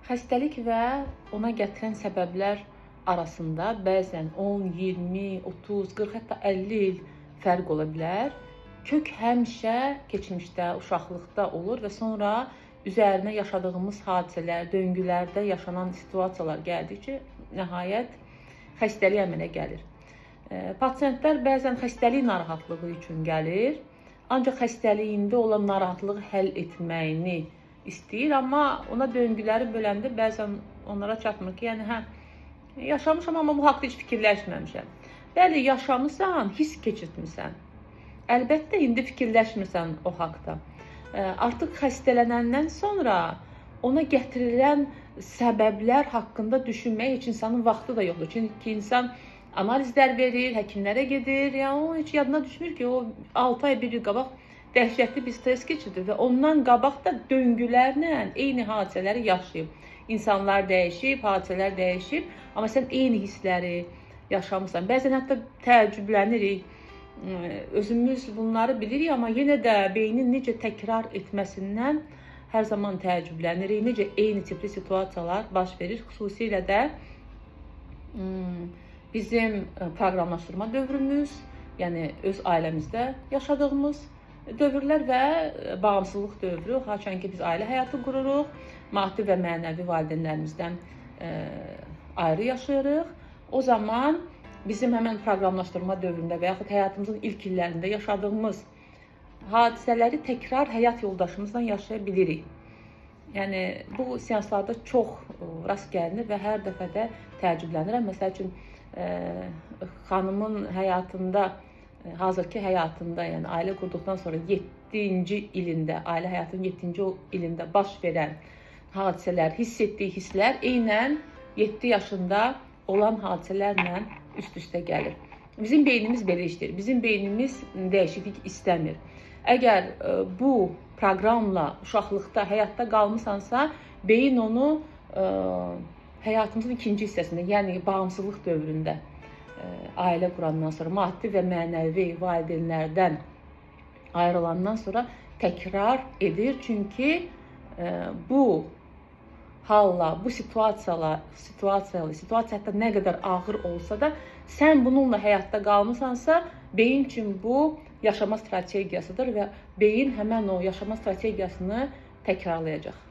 Xəstəlik və ona gətirən səbəblər arasında bəzən 10, 20, 30, 40, hətta 50 il fərq ola bilər. Kök həmişə keçmişdə, uşaqlıqda olur və sonra üzərinə yaşadığımız hadisələr, döngülərdə yaşanan situasiyalar gəldikcə nəhayət xəstəlik əmələ gəlir. Pasiyentlər bəzən xəstəlik narahatlığı üçün gəlir, ancaq xəstəliyində olan narahatlığı həll etməyini istəyir, amma ona döngüləri böləndə bəzən onlara çatmır ki, yəni yaşamışam, amma bu haqda heç fikirləşməmişəm. Bəli, yaşamısan, hiss keçirtmirsən. Əlbəttə, indi fikirləşmirsən o haqda. Artıq xəstələnəndən sonra ona gətirilən səbəblər haqqında düşünmək heç insanın vaxtı da yoxdur. Çünki insan analizlər verir, həkimlərə gedir, o heç yadına düşmür ki, o 6 ay, 1 il qabaq dəhşətli bir stres keçirdi və ondan qabaq da döngülərlə eyni hadisələri yaşayıb. İnsanlar dəyişib, hadisələr dəyişib, amma sən eyni hissləri yaşamısan. Bəzən hətta təəccüblənirik, özümüz bunları bilirik, amma yenə də beynin necə təkrar etməsindən hər zaman təəccüblənirik. Necə eyni tipli situasiyalar baş verir, xüsusilə də bizim proqramlaşdırma dövrümüz, yəni öz ailəmizdə yaşadığımız dövrlər və bağımsızlıq dövrü, haçan ki biz ailə həyatı qururuq, maddi və mənəvi valideynlərimizdən ayrı yaşayırıq. O zaman bizim həmən proqramlaşdırma dövründə və yaxud həyatımızın ilk illərində yaşadığımız hadisələri təkrar həyat yoldaşımızla yaşaya bilirik. Yəni, bu seanslarda çox rast gəlinir və hər dəfə də təəccüblənirəm. Məsəl üçün, xanımın həyatında, hazırki həyatında, yəni ailə qurduqdan sonra 7-ci ilində, ailə həyatının 7-ci ilində baş verən hadisələr, hiss etdiyi hisslər eynən 7 yaşında olan hadisələrlə üst-üstə gəlir. Bizim beynimiz belə işləyir. Bizim beynimiz dəyişiklik istəmir. Əgər bu proqramla uşaqlıqda, həyatda qalmısansa, beyin onu həyatımızın ikinci hissəsində, yəni bağımsızlıq dövründə, ailə qurandan sonra, maddi və mənəvi valideynlərdən ayrılandan sonra təkrar edir. Çünki bu halla, bu situasiya hətta nə qədər ağır olsa da, sən bununla həyatda qalmısansa, beyin üçün bu yaşama strategiyasıdır və beyin həmən o yaşama strategiyasını təkrarlayacaq.